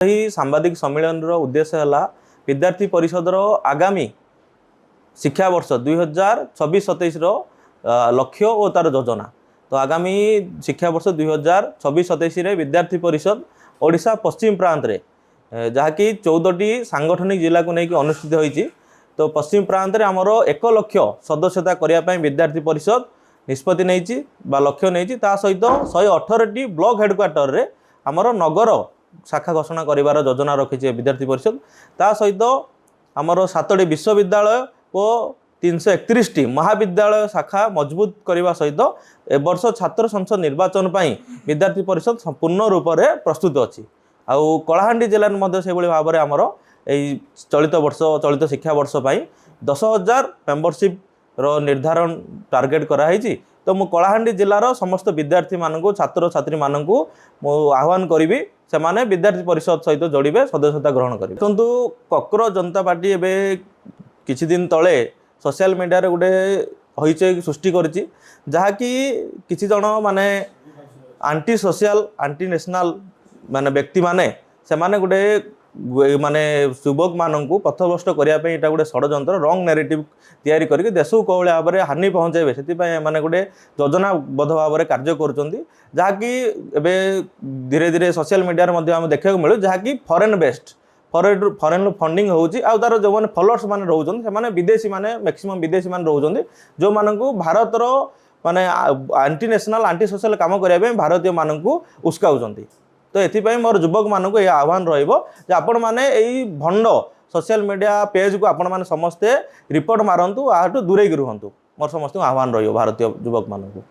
सांबादिक सम्मेलन उद्देश्य है विद्यार्थी परिषद आगामी शिक्षा वर्ष 2026-27 लक्ष्य और तार योजना। तो आगामी शिक्षा वर्ष 2026-27 विद्यार्थी परिषद ओडिशा पश्चिम प्रांत रे जहाँकि 14टी सांगठनिक जिला को लेकिन अनुष्ठित होती। तो पश्चिम प्रांत रे आमर 1 लक्ष सदस्यता करने विद्यार्थी परिषद निष्पत्ति नहीं लक्ष्य नहीं सहित 118टी ब्लॉक हेडक्वार्टर रे आमर नगर शाखा घोषणा करिवार योजना रखी विद्यार्थी परिषद। ता सहित आमर 7टी विश्वविद्यालय और 331टी महाविद्यालय शाखा मजबूत करने सहित ए वर्ष छात्र संसद निर्वाचन पर विद्यार्थी परिषद संपूर्ण रूप से प्रस्तुत अच्छी। आउ कलाहांडी जिले में भाव में आमर चलित वर्ष चलित शिक्षा वर्ष पर 10,000 मेंबरशिप निर्धारण टार्गेट कराई। तो मु कलाहांडी जिलार समस्त विद्यार्थी मानू छात्र छात्री मानू आह्वान करी से माने विद्यार्थी परिषद सहित जोड़े सदस्यता ग्रहण करेंगे। किंतु कॉकरोच जनता पार्टी एवं किछि दिन तले सोशल मीडिया गोटे हईचई सृष्टि करिछि जहाँकि किछि जन माने आंटी सोशल आंटी नेशनल माने व्यक्ति माने से माने गोटे माने युवक मानू पथभ्रष्ट करने यहाँ गोटे षड्यंत्र रंग नैरेटिव तैयारी करके देश को कौन भाव में हानि पहुँचाइबे से माने गोटे योजनाबद्ध भाव में कार्य करुँच जहाँकि धीरे धीरे सोशल मीडिया देखा मिलू जहाँकि फॉरेन बेस्ड फॉरेन फंडिंग होउची आ तार जो मैंने फॉलोअर्स माने रोचन से माने विदेशी माने मैक्सिमम विदेशी माने रोचन जो मानू भारतर माने आंटी नेशनल आंटी सोशल काम करने भारतीय मानू उस्काउछंती। तो ये मोर युवक मानू ये आह्वान रही आपण मैंने भंड सोशल मीडिया पेज को आपण मैंने समस्ते रिपोर्ट मारंतु आठू दूरे रुहतु मोर समस्त आह्वान रही भारतीय युवक मानू।